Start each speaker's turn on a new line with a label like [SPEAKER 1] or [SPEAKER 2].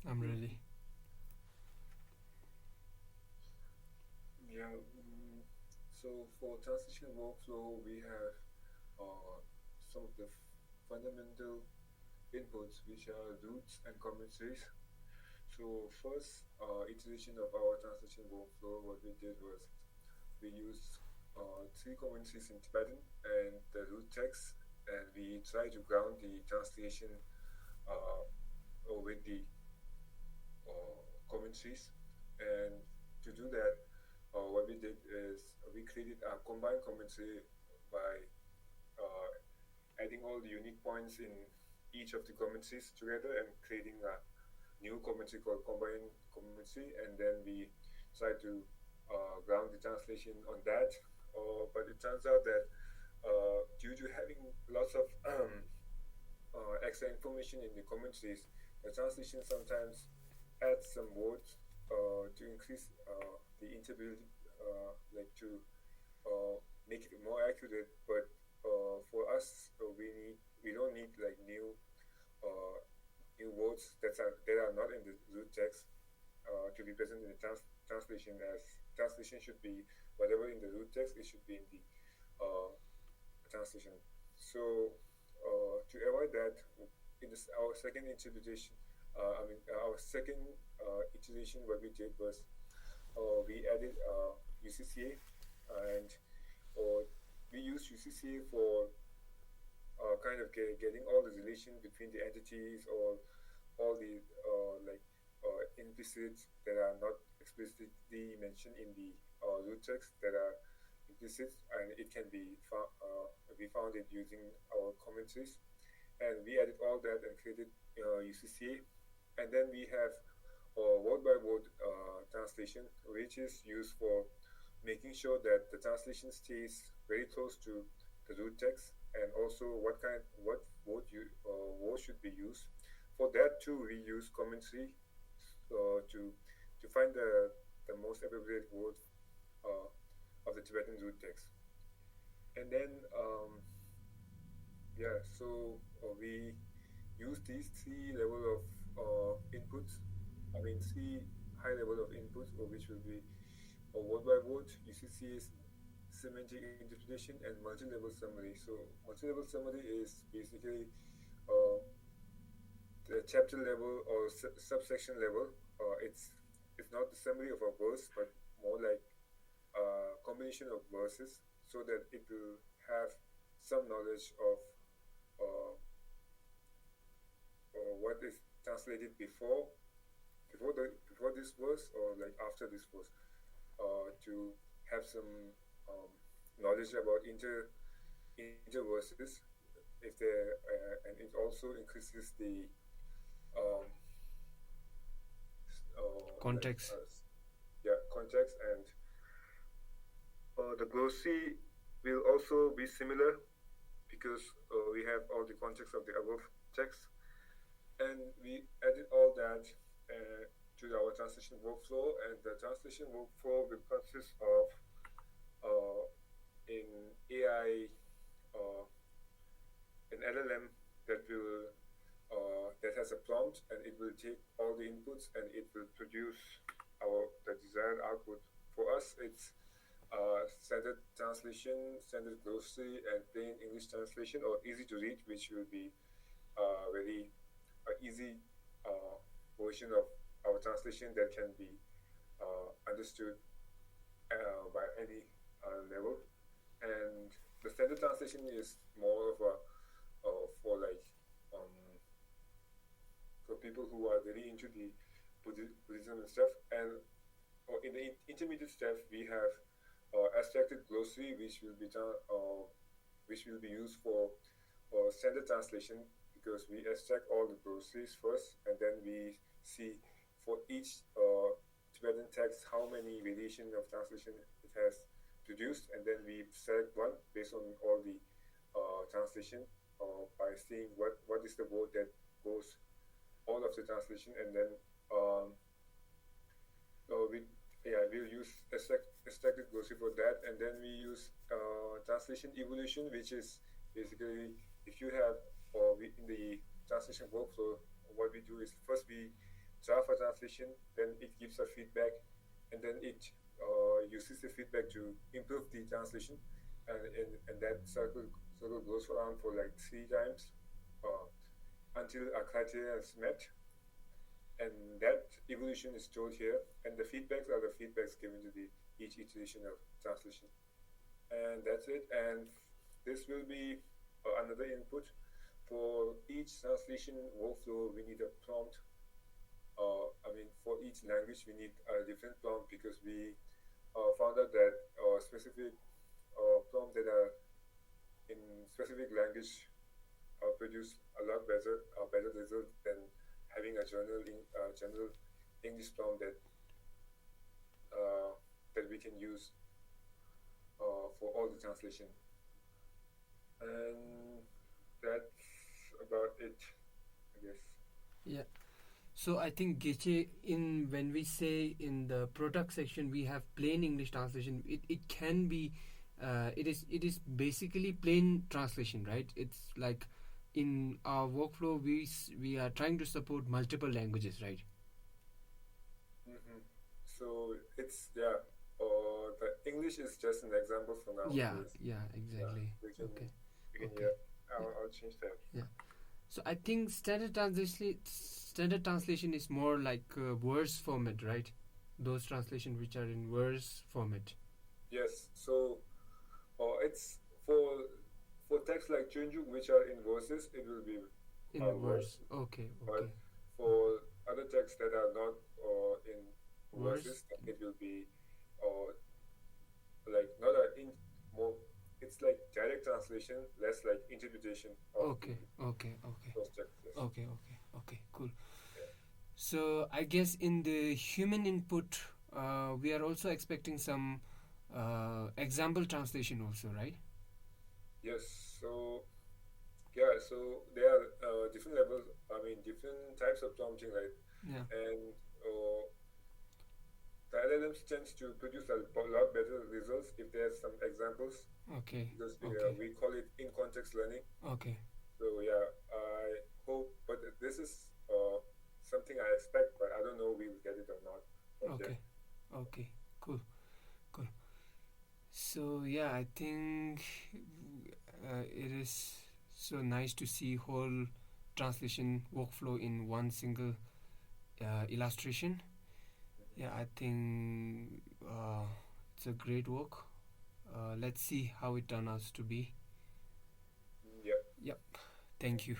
[SPEAKER 1] I'm ready.
[SPEAKER 2] Yeah. So for translation workflow, we have some of the fundamental inputs, which are roots and commentaries. So first iteration of our translation workflow, what we did was we used three commentaries in Tibetan and the root text, and we try to ground the translation uh, with the commentaries. And to do that, what we did is we created a combined commentary by uh, adding all the unique points in each of the commentaries together and creating a new commentary called combined commentary. And then we try to ground the translation on that. But it turns out that due to having lots of extra information in the commentaries, the translation sometimes adds some words to increase the interpretation, like to make it more accurate. But for us, we don't need like uh, new words that are not in the root text to be present in the translation. As translation should be whatever in the root text, it should be in the uh, translation. So to avoid that, in this our second interpretation, our second iteration, what we did was we added UCCA, and or we used UCCA for kind of getting all the relation between the entities, or all the implicit that are not explicitly mentioned in the root text that are implicit, and it can be found it using our commentaries. And we added all that and created UCCA. And then we have word by word translation, which is used for making sure that the translation stays very close to the root text, and also what word should be used. For that too, we use commentary to find the most appropriate word uh, of the Tibetan root text. And then yeah, so we use these three level of inputs. I mean, three high level of inputs, or which will be word by word, UCCS, semantic interpretation, and multi-level summary. So multi-level summary is basically uh, the chapter level or subsection level. It's not the summary of a verse, but more like a combination of verses, so that it will have some knowledge of uh, what is translated before this verse, or like after this verse, to have some um, knowledge about interverses, if they and it also increases the um, like
[SPEAKER 1] Context.
[SPEAKER 2] yeah, context. And the glossary will also be similar, because we have all the context of the above text. And we added all that to our translation workflow. And the translation workflow will consist of uh, in AI, uh, an LLM that has a prompt, and it will take all the inputs and it will produce the desired output. For us, it's standard translation, standard glossary, and plain English translation, or easy to read, which will be very easy uh, version of our translation that can be understood by any level. And the standard translation is more of a for like um, for people who are very into the Buddhism and stuff. And in the intermediate stuff, we have abstracted glossary, which will be used for standard translation, because we extract all the glossaries first, and then we see for each Tibetan text how many variation of translation it has produced, and then we select one based on all the translation, by seeing what is the word that goes all of the translation. And then um, we yeah, we'll use extracted glossary for that. And then we use translation evolution, which is basically, if you have, or we, in the translation workflow, what we do is first we draft a translation, then it gives a feedback, and then it uses the feedback to improve the translation, and that circle goes around for like 3 times uh, until a criteria is met, and that evolution is stored here, and the feedbacks are the feedbacks given to the each iteration of translation, and that's it. And this will be another input for each translation workflow. We need a prompt. I mean, for each language, we need a different prompt because we found out that specific prompts that are in specific language produce a lot better result than having a general English prompt uh, that we can use for all the translation. And that's about it, I guess.
[SPEAKER 1] Yeah. So I think Gayche, in when we say in the product section we have plain English translation, it can be, it is basically plain translation, right? It's like in our workflow we are trying to support multiple languages, right?
[SPEAKER 2] Hmm. So it's yeah. The English is just an example for now
[SPEAKER 1] Yeah,
[SPEAKER 2] because
[SPEAKER 1] yeah,
[SPEAKER 2] yeah,
[SPEAKER 1] exactly.
[SPEAKER 2] we can
[SPEAKER 1] Okay, okay,
[SPEAKER 2] yeah.
[SPEAKER 1] yeah,
[SPEAKER 2] I'll change that.
[SPEAKER 1] yeah. So I think standard translation is more like verse format, right? Those translation which are in verse format.
[SPEAKER 2] Yes. So it's for texts like Chunjuk which are in verses, it will be
[SPEAKER 1] In
[SPEAKER 2] verse.
[SPEAKER 1] verse. Okay,
[SPEAKER 2] But
[SPEAKER 1] okay.
[SPEAKER 2] for other texts that are not in
[SPEAKER 1] Verse.
[SPEAKER 2] verses, it will be uh, like not a in more. It's like direct translation, less like interpretation of the
[SPEAKER 1] Okay, okay, okay,
[SPEAKER 2] those texts. Yes.
[SPEAKER 1] okay, okay, okay. Cool.
[SPEAKER 2] Yeah.
[SPEAKER 1] So I guess in the human input, we are also expecting some example translation also, right?
[SPEAKER 2] Yes. So yeah. So there are different levels. I mean, different types of prompting, right?
[SPEAKER 1] Yeah.
[SPEAKER 2] And the LLMs tends to produce a lot better results if there's some examples
[SPEAKER 1] Okay.
[SPEAKER 2] because
[SPEAKER 1] Okay.
[SPEAKER 2] we call it in context learning.
[SPEAKER 1] Okay.
[SPEAKER 2] So yeah, I hope, but this is something I expect, but I don't know we will get it or not. But yeah,
[SPEAKER 1] Okay. Okay. Cool. Cool. So yeah, I think it is so nice to see whole translation workflow in one single illustration. Yeah, I think it's a great work. Let's see how it turns out to be.
[SPEAKER 2] yeah.
[SPEAKER 1] Yep. Thank you.